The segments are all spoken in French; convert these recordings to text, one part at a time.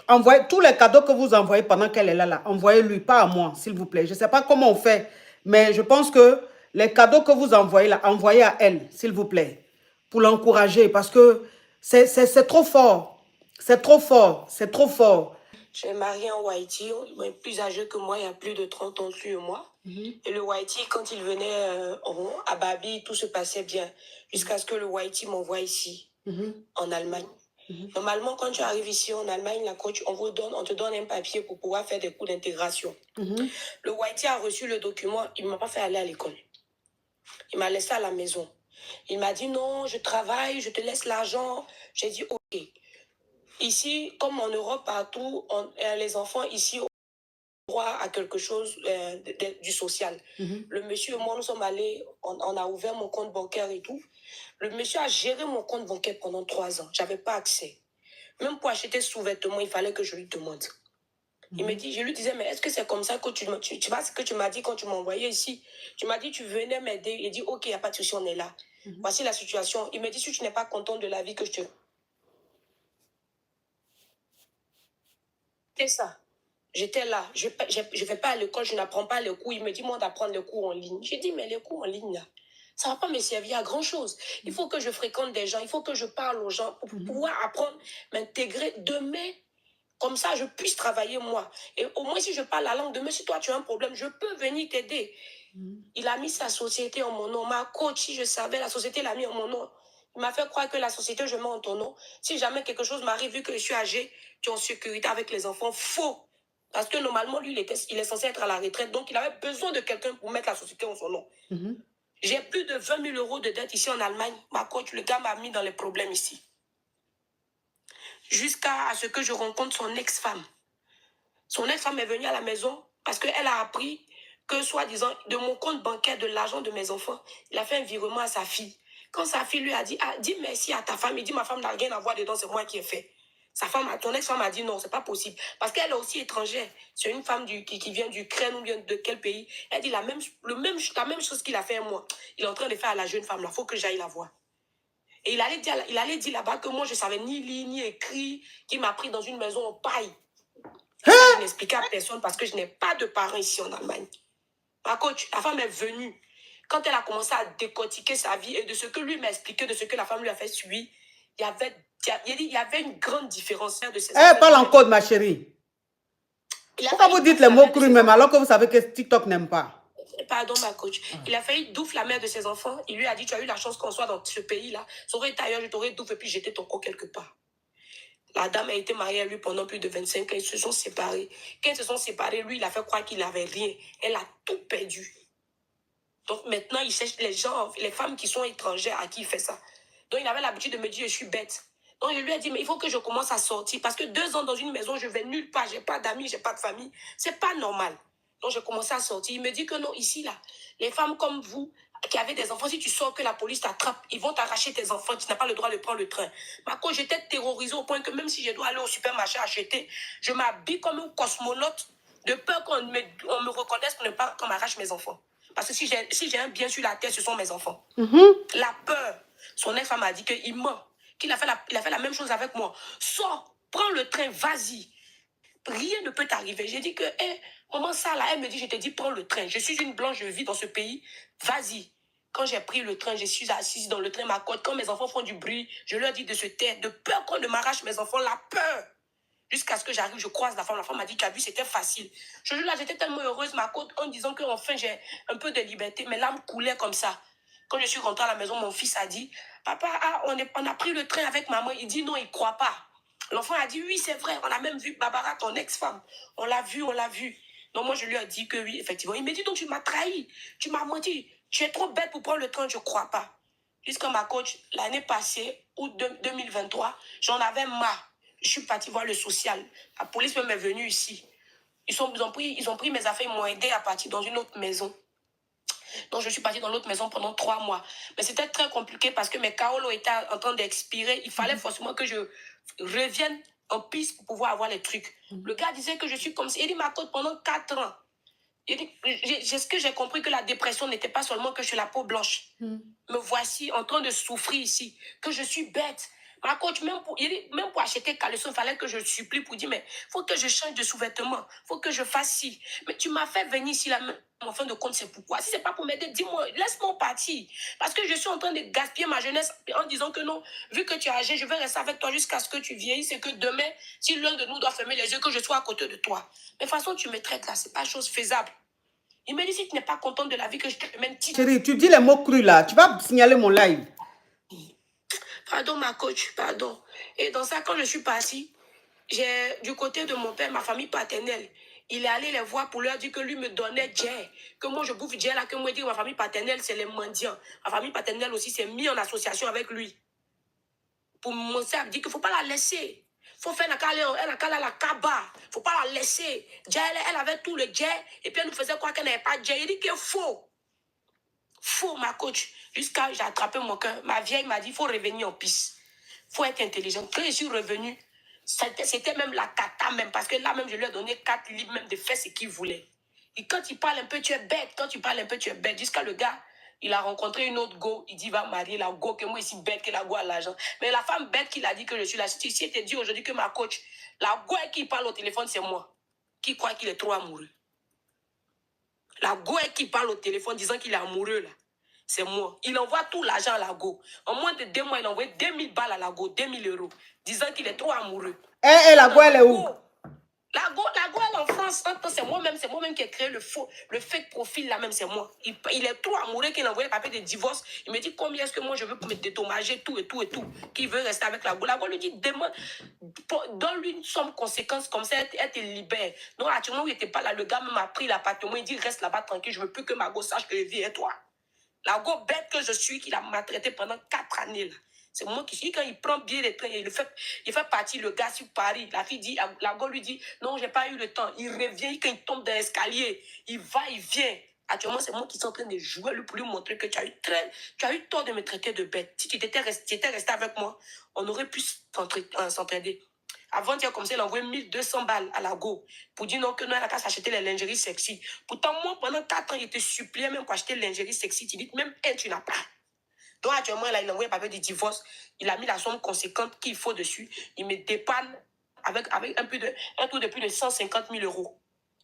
Envoyez tous les cadeaux que vous envoyez pendant qu'elle est là, envoyez-lui, pas à moi, s'il vous plaît. Je ne sais pas comment on fait, mais je pense que les cadeaux que vous envoyez là, envoyez à elle, s'il vous plaît, pour l'encourager, parce que c'est trop fort. C'est trop fort, c'est trop fort. J'ai marié un Whitey, plus âgé que moi, il y a plus de 30 ans sur moi. Et le Whitey, quand il venait à Babi, tout se passait bien. Jusqu'à ce que le Whitey m'envoie ici, en Allemagne. Normalement, quand tu arrives ici en Allemagne, la coach, on te donne un papier pour pouvoir faire des cours d'intégration. Le Whitey a reçu le document, il ne m'a pas fait aller à l'école. Il m'a laissé à la maison. Il m'a dit non, je travaille, je te laisse l'argent. J'ai dit ok. Ici, comme en Europe, partout, les enfants ici ont droit à quelque chose du social. Le monsieur et moi, nous sommes allés, on a ouvert mon compte bancaire et tout. Le monsieur a géré mon compte bancaire pendant 3 ans. Je n'avais pas accès. Même pour acheter sous-vêtements, il fallait que je lui demande. Il me dit, je lui disais, mais est-ce que c'est comme ça que tu vois ce que tu m'as dit quand tu m'as envoyé ici? Tu m'as dit, tu venais m'aider. Il dit, ok, il n'y a pas de souci, on est là. Voici la situation. Il me dit, si tu n'es pas content de la vie que je te... C'est ça. J'étais là. Je ne vais pas à l'école, je n'apprends pas les cours. Il me dit, moi, d'apprendre les cours en ligne. J'ai dit, mais les cours en ligne, là, ça ne va pas me servir à grand-chose. Il faut que je fréquente des gens, il faut que je parle aux gens pour pouvoir apprendre, m'intégrer demain. Comme ça, je puisse travailler moi. Et au moins, si je parle la langue demain, si toi, tu as un problème, je peux venir t'aider. Il a mis sa société en mon nom. Ma coach, si je savais, la société l'a mis en mon nom. Il m'a fait croire que la société, je mets en ton nom. Si jamais quelque chose m'arrive, vu que je suis âgée, tu es en sécurité avec les enfants. Faux. Parce que normalement, lui, il est censé être à la retraite. Donc, il avait besoin de quelqu'un pour mettre la société en son nom. J'ai plus de 20 000 euros de dette ici en Allemagne. Ma coach, le gars m'a mis dans les problèmes ici. Jusqu'à ce que je rencontre son ex-femme. Son ex-femme est venue à la maison parce qu'elle a appris que, soi-disant, de mon compte bancaire, de l'argent de mes enfants, il a fait un virement à sa fille. Quand sa fille lui a dit, ah, dis merci à ta femme, il dit, ma femme n'a rien à voir dedans, c'est moi qui ai fait. Ton ex-femme a dit non, c'est pas possible. Parce qu'elle est aussi étrangère. C'est une femme qui vient d'Ukraine ou bien de quel pays. Elle dit la même chose qu'il a fait moi. Il est en train de faire à la jeune femme, là, il faut que j'aille la voir. Et il allait dire là-bas que moi, je ne savais ni lire, ni écrire, qu'il m'a pris dans une maison en paille. Ça, je n'expliquais à personne parce que je n'ai pas de parents ici en Allemagne. Ma coach, la femme est venue. Quand elle a commencé à décortiquer sa vie et de ce que lui m'a expliqué, de ce que la femme lui a fait subir, il y avait une grande différence de ces Eh, parle en code, ma chérie. Pourquoi vous dites les mots crus même alors que vous savez que TikTok n'aime pas? Pardon, ma coach. Il a failli douffe la mère de ses enfants. Il lui a dit, tu as eu la chance qu'on soit dans ce pays-là. Ça aurait été ailleurs, je t'aurais douffe et puis jeté ton corps quelque part. La dame a été mariée à lui pendant plus de 25 ans. Ils se sont séparés. Quand ils se sont séparés, lui, il a fait croire qu'il n'avait rien. Elle a tout perdu. Donc maintenant, il cherche les femmes qui sont étrangères à qui il fait ça. Donc il avait l'habitude de me dire, je suis bête. Donc je lui ai dit, mais il faut que je commence à sortir. Parce que 2 ans dans une maison, je vais nulle part. Je n'ai pas d'amis, je n'ai pas de famille. Ce n'est pas normal. Donc j'ai commencé à sortir. Il me dit que non, ici, là, les femmes comme vous, qui avez des enfants, si tu sors que la police t'attrape, ils vont t'arracher tes enfants. Tu n'as pas le droit de prendre le train. Ma cause, j'étais terrorisée au point que même si je dois aller au supermarché acheter, je m'habille comme un cosmonaute de peur qu'on me reconnaisse pour ne pas qu'on m'arrache mes enfants. Parce que si j'ai un bien sur la terre, ce sont mes enfants. La peur. Son ex-femme a dit qu'il ment. Il a fait la même chose avec moi. Sors, prends le train, vas-y. Rien ne peut t'arriver. J'ai dit que, maman, ça là, elle me dit, je te dis, prends le train. Je suis une blanche, je vis dans ce pays. Vas-y. Quand j'ai pris le train, je suis assise dans le train, ma côte. Quand mes enfants font du bruit, je leur dis de se taire, de peur qu'on ne m'arrache mes enfants, la peur. Jusqu'à ce que j'arrive, je croise la femme. La femme m'a dit, tu as vu, c'était facile. Je dis là, j'étais tellement heureuse, ma côte, en disant qu'enfin, j'ai un peu de liberté. Mes larmes coulaient comme ça. Quand je suis rentrée à la maison, mon fils a dit, papa, on a pris le train avec maman. Il dit non, il ne croit pas. L'enfant a dit, oui, c'est vrai. On a même vu Barbara, ton ex-femme. On l'a vu, on l'a vu. Donc moi, je lui ai dit que oui, effectivement. Il me dit, donc tu m'as trahi. Tu m'as menti. Tu es trop bête pour prendre le train, je ne crois pas. Jusqu'à ma coach, l'année passée, août 2023, j'en avais marre. Je suis partie voir le social. La police même est venue ici. Ils ont pris mes affaires, ils m'ont aidé à partir dans une autre maison. Donc, je suis partie dans l'autre maison pendant 3 mois. Mais c'était très compliqué parce que mes Kaolo étaient en train d'expirer. Il fallait forcément que je revienne en piste pour pouvoir avoir les trucs. Le gars disait que je suis comme ça. Il dit ma côte pendant 4 ans. Est-ce que j'ai compris que la dépression n'était pas seulement que je suis la peau blanche. Me voici en train de souffrir ici, que je suis bête. Ma coach, même pour acheter caleçon, il fallait que je supplie pour dire, mais il faut que je change de sous-vêtements, il faut que je fasse ci. Mais tu m'as fait venir ici, là, en fin de compte, c'est pourquoi. Si ce n'est pas pour m'aider, dis-moi, laisse-moi partir. Parce que je suis en train de gaspiller ma jeunesse en disant que non, vu que tu es âgé, je vais rester avec toi jusqu'à ce que tu vieillisses et que demain, si l'un de nous doit fermer les yeux, que je sois à côté de toi. Mais de toute façon, tu me traites là, ce n'est pas chose faisable. Il me dit, si tu n'es pas contente de la vie que je te mène... Chérie, tu dis les mots crus là. Tu vas signaler mon live. Pardon, ma coach, pardon. Et dans ça, quand je suis partie, du côté de mon père, ma famille paternelle, il est allé les voir pour leur dire que lui me donnait Djé, que moi je bouffe Djé là, que moi je dis que ma famille paternelle, c'est les mendiants. Ma famille paternelle aussi s'est mis en association avec lui. Pour me montrer, elle dit qu'il ne faut pas la laisser. Il faut faire la kaba. Il ne faut pas la laisser. Djé, elle avait tout le Djé, et puis elle nous faisait croire qu'elle n'avait pas Djé. Il dit qu'il est faux. Faux, ma coach. Jusqu'à j'ai attrapé mon cœur. Ma vieille m'a dit, il faut revenir en piste. Il faut être intelligent. Quand je suis revenue, c'était même la cata même. Parce que là même, je lui ai donné 4 livres même de faire ce qu'il voulait. Et quand il parle un peu, tu es bête. Quand tu parles un peu, tu es bête. Jusqu'à le gars, il a rencontré une autre go. Il dit, va marier la go, que moi, ici bête, que la go a l'argent. Mais la femme bête qui l'a dit que je suis là. Si elle te dit aujourd'hui que ma coach, la go qui parle au téléphone, c'est moi. Qui croit qu'il est trop amoureux. La go qui parle au téléphone disant qu'il est amoureux là. C'est moi. Il envoie tout l'argent à la go. En moins de 2 mois, il a envoyé 2000 balles à la go, 2000 euros, disant qu'il est trop amoureux. Eh, la go, elle est où? La go, elle est en France. C'est moi-même qui ai créé le fake profil là même, c'est moi. Il est trop amoureux qu'il a envoyé le papier de divorce. Il me dit combien est-ce que moi je veux pour me dédommager, tout et tout et tout. Qu'il veut rester avec la go. La go lui dit, donne-lui une somme conséquence comme ça, elle te libère. Donc actuellement, où il n'était pas là, le gars m'a pris l'appartement, il dit reste là-bas tranquille, je veux plus que ma go sache que je vis et toi. La go bête que je suis, qu'il a maltraité pendant 4 années là. C'est moi qui suis. Quand il prend bien les trains, il fait partie, le gars sur Paris. La fille dit, la go lui dit, non, j'ai pas eu le temps. Il revient, quand il tombe dans l'escalier, il va, il vient. Actuellement, c'est moi qui suis en train de jouer pour lui montrer que tu as eu tort de me traiter de bête. Si tu étais resté avec moi, on aurait pu s'entraider. Avant, comme ça, il a envoyé 1200 balles à la go pour dire non, que non, elle a qu'à s'acheter les lingeries sexy. Pourtant, moi, pendant 4 ans, il était supplié même pour acheter les lingeries sexy. Tu dis, même elle, tu n'as pas. Donc, actuellement, là, il a envoyé un papier de divorce. Il a mis la somme conséquente qu'il faut dessus. Il me dépanne avec un taux de plus de 150 000 euros.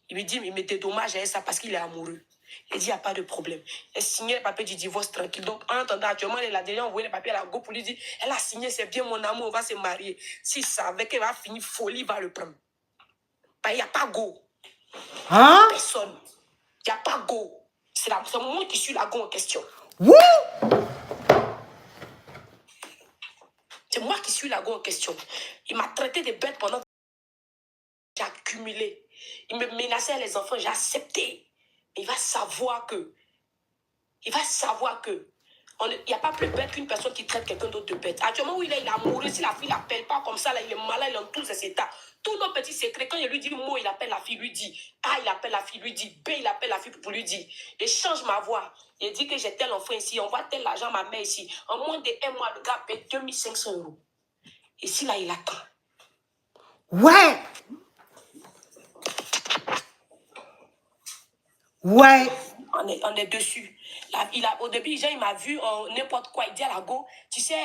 Il me dit, il me dédommage à ça parce qu'il est amoureux. Il dit, il n'y a pas de problème. Il a signé le papier du divorce tranquille. Donc, en attendant, actuellement, il a déjà envoyé le papier à la go pour lui dire, elle a signé, c'est bien mon amour, on va se marier. S'il savait qu'elle va finir folie, il va le prendre. Il n'y a pas go. Hein? Personne. Il n'y a pas go. C'est moi qui suis la go en question. Wouh! C'est moi qui suis la go en question. Il m'a traité de bête pendant que j'ai accumulé. Il me menaçait les enfants, j'ai accepté. Il va savoir que il n'y a pas plus bête qu'une personne qui traite quelqu'un d'autre de bête. Actuellement, où il est amoureux. Si la fille ne l'appelle pas comme ça, là, il est malade, il est en tous ses états. Tous nos petits secrets, quand il lui dit mot, il appelle la fille, lui dit A, il appelle la fille, lui dit B, il appelle la fille pour lui dire. Et change ma voix. Il dit que j'ai tel enfant ici, on voit tel argent à ma mère ici. En moins de 1 mois, le gars paie 2500 euros. Et si là, il attend. Ouais! Ouais! On est dessus. Là, au début, il m'a vu n'importe quoi. Il dit à la go, tu sais,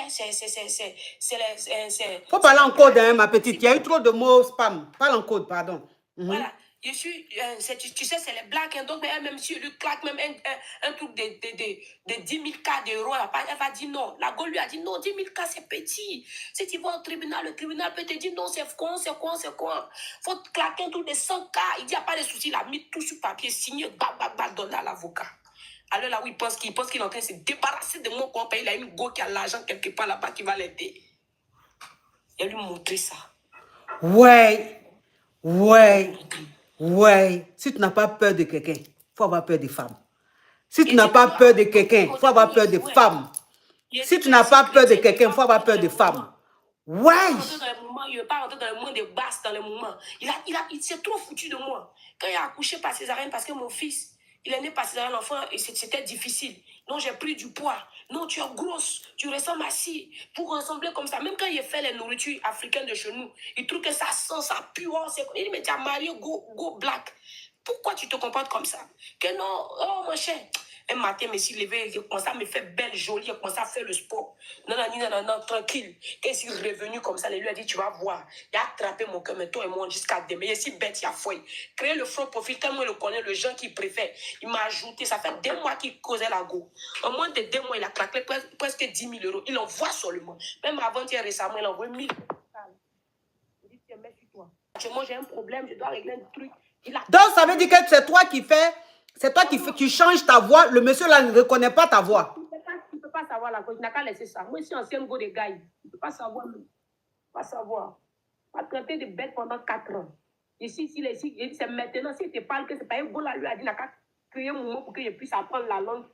Faut parler en code, hein, ma petite. Il y a eu trop de mots spam. Parle en code, pardon. Voilà. Tu sais, c'est les blagues. Hein, donc, même si lui claque même un truc de 10 000 cas d'euros, elle va dire non. La go lui a dit non, 10 000 cas, c'est petit. Si tu vas au tribunal, le tribunal peut te dire non, c'est quoi. Faut claquer un truc de 100 cas. Il dit, il n'y a pas de souci. Il a mis tout sur papier, signé, donné à l'avocat. Alors là où il pense qu'il est en train de se débarrasser de mon compagnie, il a une go qui a l'argent quelque part là-bas qui va l'aider. Il a lui montré ça. Ouais. Si tu n'as pas peur de quelqu'un, il faut avoir peur des femmes. Si tu n'as pas peur de quelqu'un, il faut avoir peur des femmes. Si tu n'as pas peur de quelqu'un, il faut avoir peur des femmes. Ouais. Il ne veut pas rentrer dans le monde des basses, dans le moment. Il s'est trop foutu de moi. Quand il a accouché par césarienne, parce que mon fils, il est né par césarienne, l'enfant, et c'était difficile. Non, j'ai pris du poids. Non, tu es grosse, tu ressembles à ci. Pour ressembler comme ça, même quand il fait les nourritures africaines de chez nous, il trouve que ça sent, ça pue. Il dit, mais tu as marié, go black. Pourquoi tu te comportes comme ça? Que non, oh mon cher, Un matin, je me suis levée, il commençait à me faire belle, jolie, il commençait à faire le sport. Non, tranquille. Quand je suis revenue comme ça, il lui a dit, tu vas voir. Il a attrapé mon cœur, mais toi et moi, jusqu'à demain. Je suis bête, il a fouillé. Créer le front profil, tellement il le connaît, le gens qu'il préfère. Il m'a ajouté, ça fait 2 mois qu'il causait la go. En moins de 2 mois, il a claqué presque 10 000 euros. Il envoie seulement. Même avant-hier récemment, il a envoyé 1000 euros. Il dit, tiens, mets sur toi. Moi, j'ai un problème, je dois régler un truc. Donc, ça veut dire que c'est toi qui fais, c'est toi qui change ta voix. Le monsieur là ne reconnaît pas ta voix. Il ne peut pas savoir la cause. Il n'a qu'à laisser ça. Moi, je suis ancien go de gars. Il ne peut pas savoir. Il ne peut pas savoir. On va traiter de bête pendant 4 ans. Ici, c'est maintenant, s'il te parle que ce n'est pas un go là, lui a dit, il n'a qu'à créer un moment pour que je puisse apprendre la langue.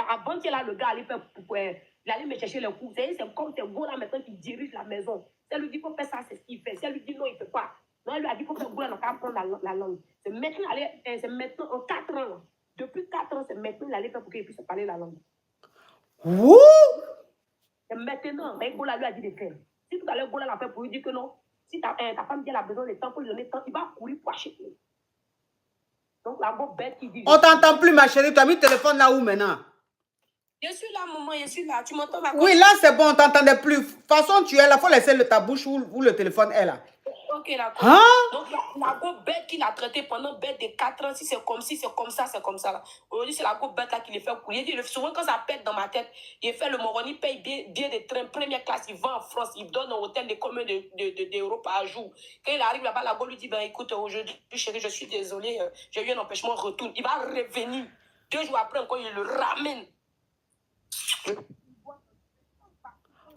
Avant qu'il là, le gars allait faire, il allait me chercher les coups. C'est comme ce go là maintenant qui dirige la maison. Si elle lui dit qu'il faut faire ça, c'est ce qu'il fait. Si elle lui dit non, il ne fait pas. Non, elle lui a dit qu'il faut faire go là, il n'a qu'à apprendre la langue. C'est maintenant, en 4 ans. Depuis 4 ans, c'est maintenant qu'il allait faire pour qu'il puisse parler la langue. Ouh! C'est maintenant, mais Gola lui a dit de faire. Si tout à l'heure Gola l'a fait pour lui dire que non, si ta femme dit elle a besoin de temps pour lui donner temps, il va courir pour acheter. Donc la go bête qui dit. On t'entend plus, ma chérie. Tu as mis le téléphone là où maintenant? Je suis là, maman, je suis là. Tu m'entends, ma Oui, là c'est bon, on t'entendait plus. De toute façon, tu es là, il faut laisser ta bouche où le téléphone est là. Ok, d'accord. Hein? Donc la go bête qu'il a traité pendant bête de 4 ans, si c'est comme si, c'est comme ça, c'est comme ça. Aujourd'hui, c'est la go bête là qui les fait courir. Il dit, souvent quand ça pète dans ma tête, il fait le moroni, il paye bien de train, première classe, il va en France, il donne un hôtel de combien d'euros par jour. Quand il arrive là-bas, la go lui dit, ben écoute, aujourd'hui, chérie, je suis désolée, j'ai eu un empêchement, retourne. Il va revenir. 2 jours après, encore, il le ramène.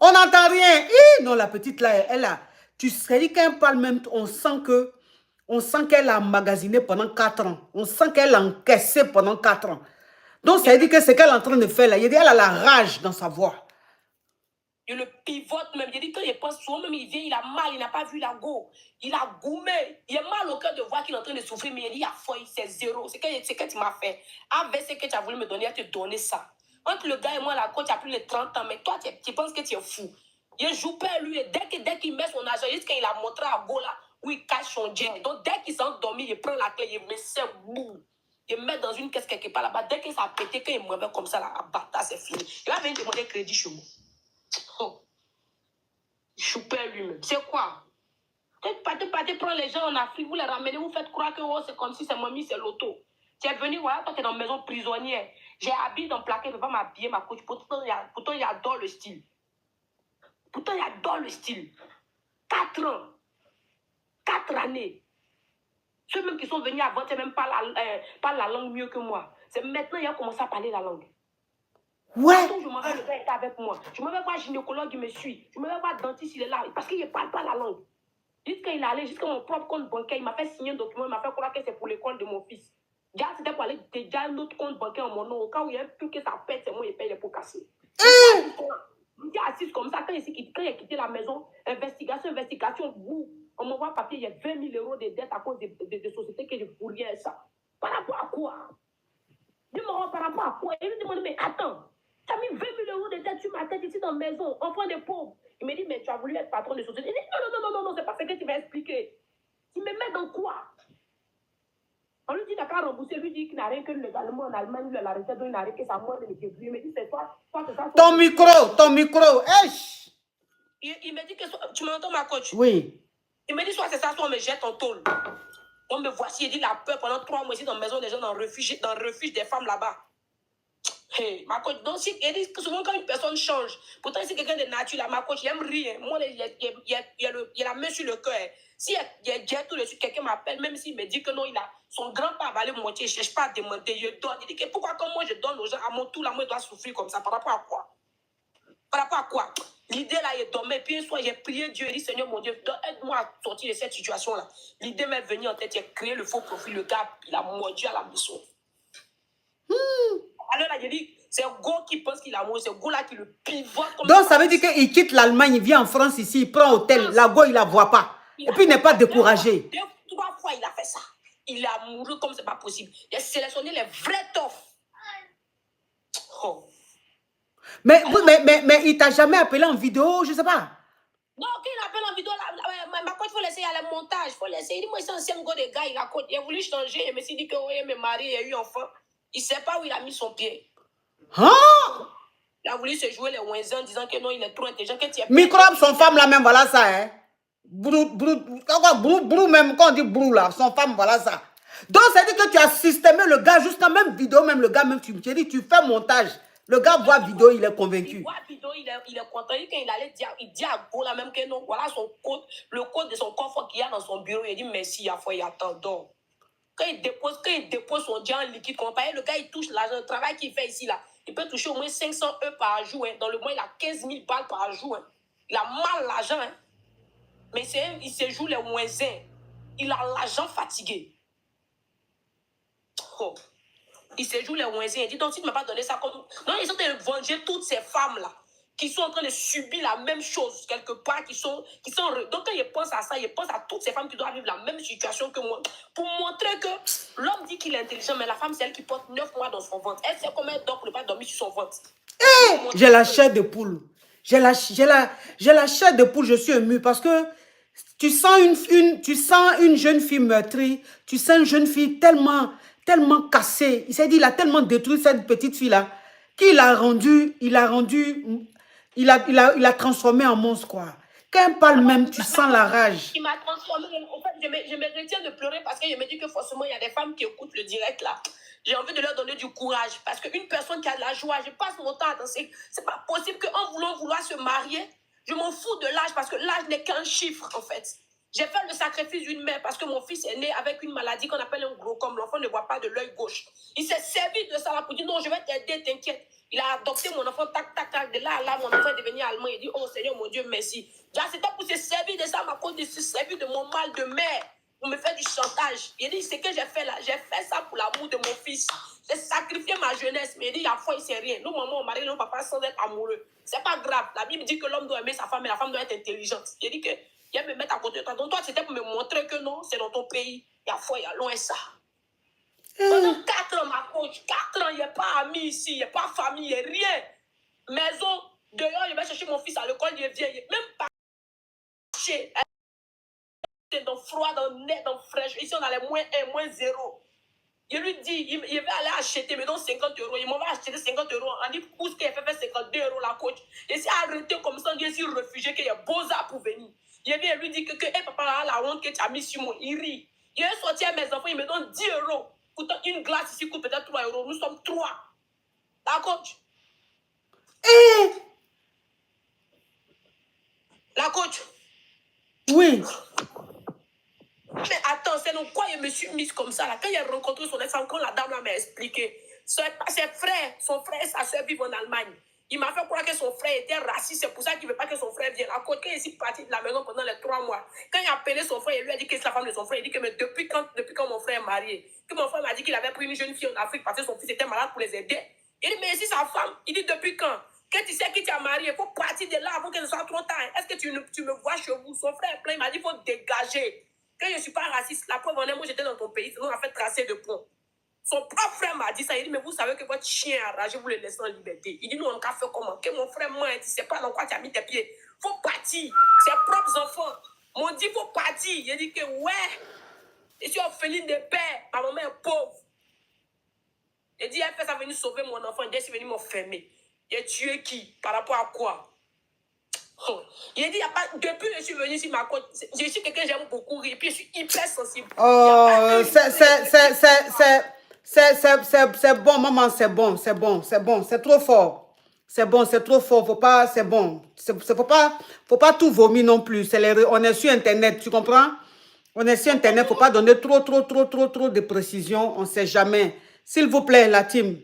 On n'entend rien. Hi, non, la petite là, elle a. Tu sais dit qu'elle parle même, on sent qu'elle a emmagasiné pendant 4 ans. On sent qu'elle a encaissé pendant 4 ans. Donc, ça veut dire que ce qu'elle est en train de faire là, il dit elle a la rage dans sa voix. Il le pivote même. Il dit quand il pense souvent, même il vient, il a mal, il n'a pas vu la go. Il a goumé. Il a mal au cœur de voir qu'il est en train de souffrir, mais il dit, il a foi, c'est zéro. C'est que tu m'as fait. Avec ce que tu as voulu me donner, il te donner ça. Entre le gars et moi, la coach a plus de 30 ans, mais toi, tu penses que tu es fou. Il joue pas lui, et dès qu'il met son argent, juste quand il a montré à Go là, où il cache son jet. Donc dès qu'il s'est endormi, il prend la clé, il met ses bouts. Il met dans une caisse quelque part là-bas. Dès que ça a pété, quand il me réveille comme ça, là, bâtard, c'est fini. Il va venir demander crédit chez moi. Oh. Choupé lui-même. C'est quoi? Tu partez prendre les gens en Afrique, vous les ramenez, vous faites croire que oh, c'est comme si c'est mamie, c'est l'auto. Tu es venu, voilà, toi tu es dans une maison prisonnière. J'ai habillé dans le plaquet, je ne vais pas m'habiller ma coach. Pourtant, il adore le style. Pourtant, il adore le style. 4 ans. 4 années. Ceux même qui sont venus avant, c'est même pas la langue mieux que moi. C'est maintenant qu'il a commencé à parler la langue. Ouais. Je m'en vais, le gars était avec moi. Je me vais voir gynécologue, il me suit. Je me vais voir dentiste, il est là. Parce qu'il ne parle pas la langue. Jusqu'à il est allé, jusqu'à mon propre compte bancaire, il m'a fait signer un document, il m'a fait croire que c'est pour l'école de mon fils. Gars, c'était pour aller déjà un autre compte bancaire en mon nom. Au cas où il y a un truc que ça pète, c'est moi, il paye les pots cassés. J'étais assise comme ça, quand il a quitté la maison, investigation, boum, on m'envoie un papier, il y a 20 000 euros de dettes à cause de sociétés que je fourriais ça. Par rapport à quoi? Je me rends par rapport à quoi? Il me demande, mais attends, tu as mis 20 000 euros de dettes sur ma tête ici dans la maison, enfant des pauvres. Il me dit, mais tu as voulu être patron de société. Il dit, non, c'est pas ce que tu vas expliquer. Tu me mets dans quoi? On lui dit, d'accord, rembourser, lui dit qu'il n'a rien que légalement en Allemagne, il a arrêté, donc il n'a rien que sa mort de l'équipe. Il me dit, c'est toi, c'est ça. Ton micro, esh! Il me dit que, tu m'entends ma coach? Oui. Il me dit, soit c'est ça, soit on me jette en tôle. On me voici, il dit, la peur pendant 3 mois ici dans la maison des gens, dans le refuge des femmes là-bas. Hey, ma coach, donc il dit que souvent quand une personne change, pourtant c'est quelqu'un de nature, là, ma coach, il aime rire. Moi, il y a la main sur le cœur. Si il y a déjà tout dessus, quelqu'un m'appelle, même s'il me dit que non, il a son grand-père va aller moitié, je ne cherche pas à demander, je donne. Il dit que pourquoi quand moi je donne aux gens, à mon tour, là, moi je dois souffrir comme ça, par rapport à quoi? Par rapport à quoi? L'idée là, il dormait, puis un soir, j'ai prié Dieu, il dit Seigneur mon Dieu, aide-moi à sortir de cette situation-là. L'idée m'est venue en tête, j'ai créé le faux profil, le gars, il a mordu à la mission. Alors là, j'ai dit, c'est Go qui pense qu'il a mort, c'est Go là qui le pivote. Comme donc ça veut dire qu'il quitte l'Allemagne, il vient en France ici, il prend hôtel, la Go, il ne la voit pas. Et puis il n'est pas découragé. 2-3 fois, il a fait ça. Il est amoureux comme c'est pas possible. Il a sélectionné les vrais toffes. Oh. Mais il t'a jamais appelé en vidéo, je ne sais pas. Non, quand il appelle en vidéo, ma coach, il faut laisser à le montage. Il faut laisser. Il dit, moi, c'est un ancien gars de gars, il a voulu changer. Il me suis dit que, oui, il me marie, il a eu enfant. Il ne sait pas où il a mis son pied. Hein? Il a voulu se jouer les ouinzins en disant que non, il est trop intelligent. Que tu es Microbe, son femme là même, voilà ça. Hein? Brou, même quand on dit brou là, son femme, voilà ça. Donc, c'est-à-dire que tu as systémé le gars jusqu'à même vidéo, même le gars, même tu dis, tu fais montage. Le gars voit vidéo, il est convaincu. Il voit vidéo, il est content. Quand il allait dire, il dit à Go là même que non, voilà son code, le code de son coffre qu'il y a dans son bureau. Il dit merci, il y a foi, il attend donc. Quand il dépose son diamant liquide, le gars il touche l'argent, le travail qu'il fait ici là. Il peut toucher au moins 500 € par jour. Hein. Dans le mois, il a 15 000 balles par jour. Hein. Il a mal l'argent. Hein. Mais il se joue les moisins. Il a l'argent fatigué. Oh. Il se joue les moisins. Il dit, donc si tu ne m'as pas donné ça comme... Non, ils sont en train de venger toutes ces femmes-là qui sont en train de subir la même chose quelque part, qui sont... Donc quand ils pensent à ça, ils pensent à toutes ces femmes qui doivent vivre la même situation que moi. Pour montrer que l'homme dit qu'il est intelligent, mais la femme, c'est elle qui porte 9 mois dans son ventre. Elle sait comment elle dort pour ne pas dormir sur son ventre. J'ai la chair de poule. J'ai la chair de poule, je suis émue parce que tu sens une jeune fille meurtrie, tu sens une jeune fille tellement cassée. Il s'est dit, il a tellement détruit cette petite fille-là qu'il a rendu, il a transformé en monstre, quoi. Quand elle parle même, tu sens la rage. Il m'a transformé. En fait, je me retiens de pleurer parce que je me dis que forcément, il y a des femmes qui écoutent le direct là. J'ai envie de leur donner du courage. Parce qu'une personne qui a de la joie, je passe mon temps à danser. C'est pas possible qu'en vouloir se marier, je m'en fous de l'âge parce que l'âge n'est qu'un chiffre en fait. J'ai fait le sacrifice d'une mère parce que mon fils est né avec une maladie qu'on appelle un glaucome. L'enfant ne voit pas de l'œil gauche. Il s'est servi de ça là pour dire non, je vais t'aider, t'inquiète. Il a adopté mon enfant, tac, tac, tac. De là à là, mon enfant est devenu allemand. Il dit, oh Seigneur, mon Dieu, merci. C'était pour se servir de ça, ma cause de se servir de mon mal de mère, pour me faire du chantage. Il dit, c'est que j'ai fait là. J'ai fait ça pour l'amour de mon fils. J'ai sacrifié ma jeunesse. Mais il dit, il y a foi, il sait rien. Nous, maman, on marie nos papas sans être amoureux. C'est pas grave. La Bible dit que l'homme doit aimer sa femme, mais la femme doit être intelligente. Il dit que, il va me mettre à côté de toi. Donc toi, c'était pour me montrer que non, c'est dans ton pays. Il y a foi, il y a loin ça. Pendant 4 ans, ma coach, 4 ans, il n'y a pas amis ici, il n'y a pas famille, il n'y a rien. Maison, dehors, je vais chercher mon fils à l'école, il vient, même pas chez. Dans froid, dans net, dans fraîche. Ici, on a les moins 1, moins 0. Je lui dis, il va aller acheter, mais donc 50 €. Il m'en va acheter 50 €. On dit, où est-ce qu'il fait 52 € la coach? Et si arrêté comme ça, on dit, si réfugié, qu'il y a Beaux-Arts pour venir. Il vient lui dit que hey, papa, la honte que tu as mis sur moi, il rit. Il est sorti à mes enfants, il me donne 10 €. Pourtant, une glace ici coûte peut-être 3 €. Nous sommes 3. La coach. La coach. Oui. Mais attends, c'est donc quoi je me suis mise comme ça là? Quand il a rencontré son ex-femme, quand la dame m'a expliqué, son frère et sa soeur vivent en Allemagne. Il m'a fait croire que son frère était raciste, c'est pour ça qu'il ne veut pas que son frère vienne. À côté, il est parti de la maison pendant les 3 mois. Quand il a appelé son frère, il lui a dit que c'est la femme de son frère. Il dit que mais depuis quand mon frère est marié, que mon frère m'a dit qu'il avait pris une jeune fille en Afrique parce que son fils était malade pour les aider. Il dit, mais si sa femme, il dit depuis quand? Que tu sais qui t'a marié, il faut partir de là avant que ce soit trop tard. Est-ce que tu me vois chez vous? Son frère est plein, il m'a dit, il faut dégager. Que je ne suis pas raciste, la preuve en est, moi j'étais dans ton pays, sinon on a fait tracer de pont. Son propre frère m'a dit ça. Il dit, mais vous savez que votre chien a ragé, vous le laissez en liberté. Il dit, nous, on a fait comment? Que mon frère m'a dit, tu ne sais pas dans quoi tu as mis tes pieds. Il faut partir. Ses propres enfants m'ont dit, il faut partir. Il dit que, ouais, je suis orpheline de père. Ma maman est pauvre. Il dit, elle fait ça venir sauver mon enfant. Il est venu m'enfermer. Il a tué qui? Par rapport à quoi? Il a dit, depuis que je suis venu sur ma côte, je suis quelqu'un que j'aime beaucoup rire. Puis je suis hyper sensible. Oh, c'est bon, maman, c'est bon, c'est trop fort. C'est bon, c'est trop fort, faut pas, c'est bon. Faut pas tout vomir non plus. On est sur Internet, tu comprends? On est sur Internet, faut pas donner trop de précisions, on sait jamais. S'il vous plaît, la team.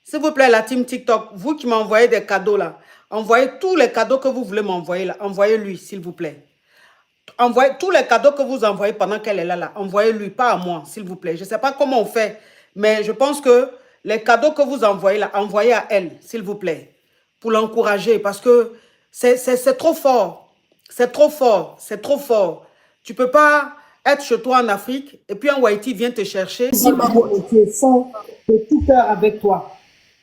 S'il vous plaît, la team TikTok, vous qui m'envoyez des cadeaux là, envoyez tous les cadeaux que vous voulez m'envoyer là, envoyez-lui, s'il vous plaît. Envoyez tous les cadeaux que vous envoyez pendant qu'elle est là, envoyez-lui, pas à moi, s'il vous plaît. Je ne sais pas comment on fait, mais je pense que les cadeaux que vous envoyez là, envoyez à elle, s'il vous plaît, pour l'encourager, parce que c'est trop fort. C'est trop fort, c'est trop fort. Tu ne peux pas être chez toi en Afrique, et puis un Haïti vient te chercher. Tu es fond de tout cœur avec toi.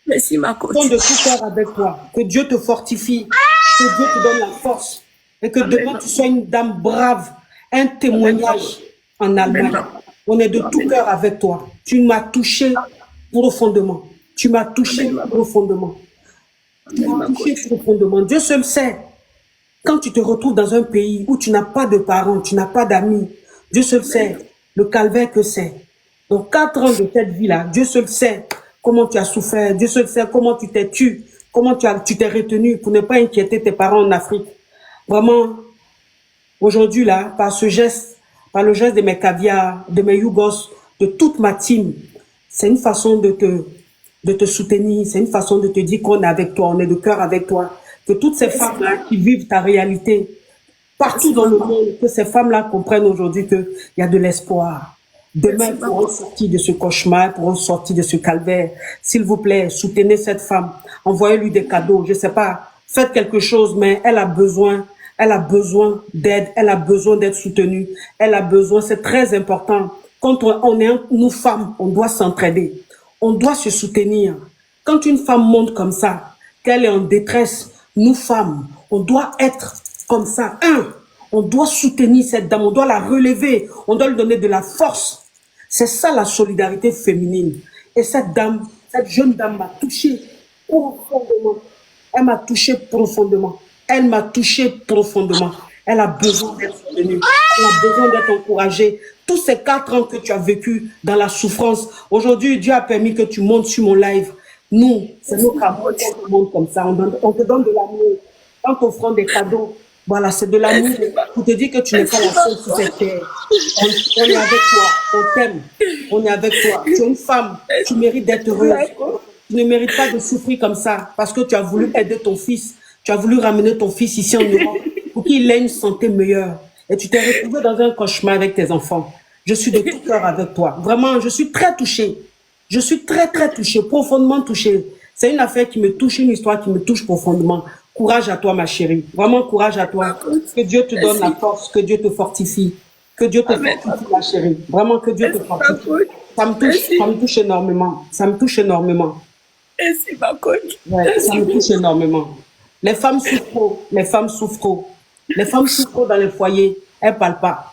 Merci, ma coach. Fond de tout cœur avec toi. Que Dieu te fortifie, que Dieu te donne la force. Et que demain, tu sois une dame brave, un témoignage en Allemagne. On est de tout cœur avec toi. Tu m'as touché profondément. Tu m'as touché profondément. Tu m'as touché profondément. Dieu seul sait. Quand tu te retrouves dans un pays où tu n'as pas de parents, tu n'as pas d'amis, Dieu seul sait le calvaire que c'est. Donc 4 ans de cette vie-là, Dieu seul sait comment tu as souffert, Dieu seul sait comment tu t'es tué, comment tu t'es retenu pour ne pas inquiéter tes parents en Afrique. Vraiment, aujourd'hui là, par ce geste, par le geste de mes caviars, de mes Yougos, de toute ma team, c'est une façon de te soutenir, c'est une façon de te dire qu'on est avec toi, on est de cœur avec toi. Que toutes ces femmes-là qui vivent ta réalité, partout dans le monde, que ces femmes-là comprennent aujourd'hui qu'il y a de l'espoir. Demain, elles pourront sortir de ce cauchemar, elles pourront sortir de ce calvaire. S'il vous plaît, soutenez cette femme, envoyez-lui des cadeaux, je sais pas, faites quelque chose, mais elle a besoin d'aide, elle a besoin d'être soutenue, elle a besoin, c'est très important. Quand on est, nous femmes, on doit s'entraider, on doit se soutenir. Quand une femme monte comme ça, qu'elle est en détresse, nous femmes, on doit être comme ça. On doit soutenir cette dame, on doit la relever, on doit lui donner de la force. C'est ça la solidarité féminine. Et cette dame, cette jeune dame m'a touchée profondément. Elle m'a touchée profondément. Elle m'a touchée profondément. Elle a besoin d'être soutenue. Elle a besoin d'être encouragée. Tous ces 4 ans que tu as vécu dans la souffrance, aujourd'hui, Dieu a permis que tu montes sur mon live. Nous, c'est nos cadeaux qu'on te montre comme ça. On te donne de l'amour. En t'offrant des cadeaux, voilà, c'est de l'amour pour te dire que tu n'es pas la seule sur cette terre. On est avec toi, on t'aime, on est avec toi. Tu es une femme, tu mérites d'être heureuse. Tu ne mérites pas de souffrir comme ça parce que tu as voulu aider ton fils. Tu as voulu ramener ton fils ici en Europe pour qu'il ait une santé meilleure. Et tu t'es retrouvé dans un cauchemar avec tes enfants. Je suis de tout cœur avec toi. Vraiment, je suis très touchée. Je suis très, très touchée, profondément touchée. C'est une affaire qui me touche, une histoire qui me touche profondément. Courage à toi, ma chérie. Vraiment, courage à toi. Que Dieu te donne la force, que Dieu te fortifie. Que Dieu te fortifie, ma chérie. Vraiment, que Dieu te fortifie. Ça me touche énormément. Ça me touche énormément. Merci, ma coach. Ouais, ça me touche énormément. Les femmes souffrent trop. Les femmes souffrent trop. Les femmes souffrent trop dans les foyers. Elles ne parlent pas.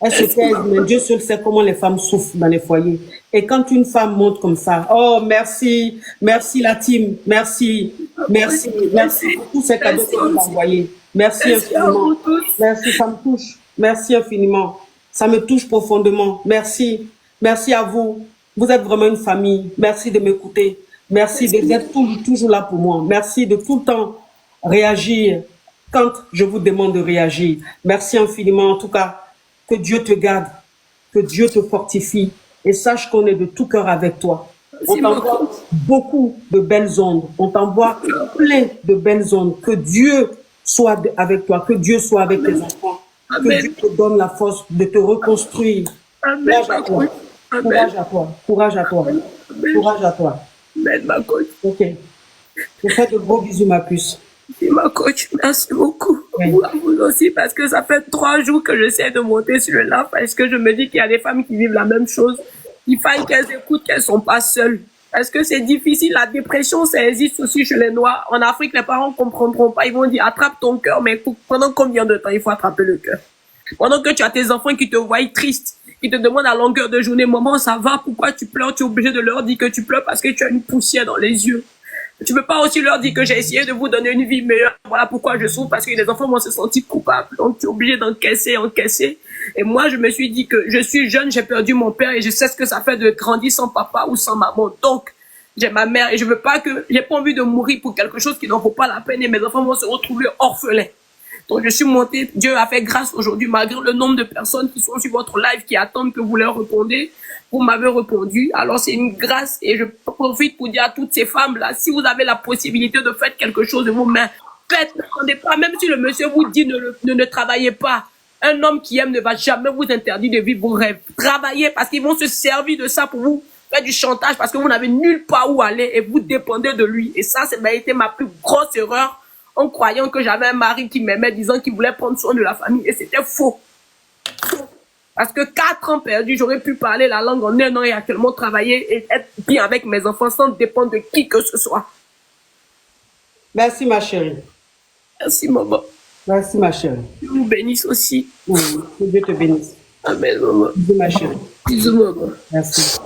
Elles se taisent, mais Dieu seul sait comment les femmes souffrent dans les foyers. Et quand une femme monte comme ça, oh merci, merci la team, merci, merci, merci pour tous ces cadeaux que vous m'envoyez. Merci infiniment. Merci, ça me touche. Merci infiniment. Ça me touche profondément. Merci. Merci à vous. Vous êtes vraiment une famille. Merci de m'écouter. Merci d'être toujours là pour moi. Merci de tout le temps réagir quand je vous demande de réagir. Merci infiniment. En tout cas, que Dieu te garde, que Dieu te fortifie et sache qu'on est de tout cœur avec toi. On t'envoie beaucoup de belles ondes. On t'envoie plein de belles ondes. Que Dieu soit avec toi, que Dieu soit avec tes enfants. Que Dieu te donne la force de te reconstruire. Courage à toi. Courage à toi. Courage à toi. Courage à toi. Ma coach. Ok. Je fais de gros bisous, ma puce. Et ma coach, merci beaucoup. Oui. Vous aussi, parce que ça fait 3 jours que j'essaie de monter sur le live, parce que je me dis qu'il y a des femmes qui vivent la même chose. Il faut qu'elles écoutent qu'elles ne sont pas seules. Parce que c'est difficile, la dépression, ça existe aussi chez les Noirs. En Afrique, les parents ne comprendront pas. Ils vont dire, attrape ton cœur, mais pendant combien de temps il faut attraper le cœur? Pendant que tu as tes enfants qui te voient triste, qui te demandent à longueur de journée, maman, ça va, pourquoi tu pleures? Tu es obligé de leur dire que tu pleures parce que tu as une poussière dans les yeux. Tu peux pas aussi leur dire que j'ai essayé de vous donner une vie meilleure. Voilà pourquoi je souffre, parce que les enfants vont se sentir coupables. Donc, tu es obligé d'encaisser. Et moi, je me suis dit que je suis jeune, j'ai perdu mon père et je sais ce que ça fait de grandir sans papa ou sans maman. Donc, j'ai ma mère et je veux pas que, j'ai pas envie de mourir pour quelque chose qui n'en vaut pas la peine et mes enfants vont se retrouver orphelins. Donc, je suis montée. Dieu a fait grâce aujourd'hui, malgré le nombre de personnes qui sont sur votre live, qui attendent que vous leur répondez. Vous m'avez répondu. Alors, c'est une grâce et je profite pour dire à toutes ces femmes-là, si vous avez la possibilité de faire quelque chose de vous-même, faites, n'attendez pas, même si le monsieur vous dit ne travaillez pas. Un homme qui aime ne va jamais vous interdire de vivre vos rêves. Travaillez parce qu'ils vont se servir de ça pour vous faire du chantage parce que vous n'avez nulle part où aller et vous dépendez de lui. Et ça, ça m'a été ma plus grosse erreur en croyant que j'avais un mari qui m'aimait, disant qu'il voulait prendre soin de la famille. Et c'était faux. Parce que 4 ans perdus, j'aurais pu parler la langue en 1 an et actuellement travailler et être bien avec mes enfants sans dépendre de qui que ce soit. Merci, ma chérie. Merci, maman. Merci, ma chérie. Dieu vous bénisse aussi. Oui, que Dieu te bénisse. Amen, maman. Bisous, ma chérie. Bisous, maman. Merci.